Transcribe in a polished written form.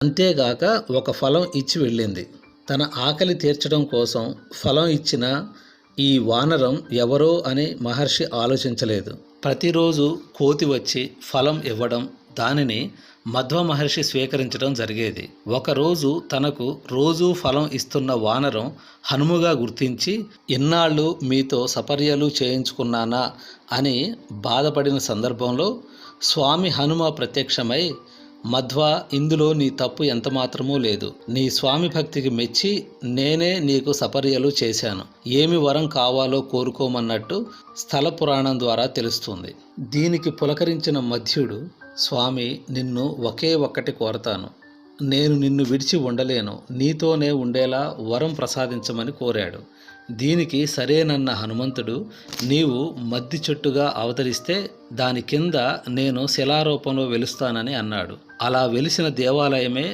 అంతేగాక ఒక ఫలం ఇచ్చి వెళ్ళింది. తన ఆకలి తీర్చడం కోసం ఫలం ఇచ్చిన ఈ వానరం ఎవరో అని మహర్షి ఆలోచించలేదు. ప్రతిరోజు కోతి వచ్చి ఫలం ఇవ్వడం, దానిని మధ్వ మహర్షి స్వీకరించడం జరిగేది. ఒకరోజు తనకు రోజూ ఫలం ఇస్తున్న వానరం హనుమగా గుర్తించి, ఇన్నాళ్ళు మీతో సపర్యలు చేయించుకున్నానా అని బాధపడిన సందర్భంలో స్వామి హనుమ ప్రత్యక్షమై, మధ్వ, ఇందులో నీ తప్పు ఎంతమాత్రమూ లేదు. నీ స్వామి భక్తికి మెచ్చి నేనే నీకు సపర్యలు చేశాను. ఏమి వరం కావాలో కోరుకోమన్నట్టు స్థల పురాణం ద్వారా తెలుస్తుంది. దీనికి పులకరించిన మధ్యుడు, స్వామి, నిన్ను ఒకే ఒక్కటి కోరతాను. నేను నిన్ను విడిచి ఉండలేను. నీతోనే ఉండేలా వరం ప్రసాదించమని కోరాడు. దీనికి సరేనన్న హనుమంతుడు, నీవు మద్ది చెట్టుగా అవతరిస్తే దాని కింద నేను శిలారూపంలో వెలుస్తానని అన్నాడు. అలా వెలిసిన దేవాలయమే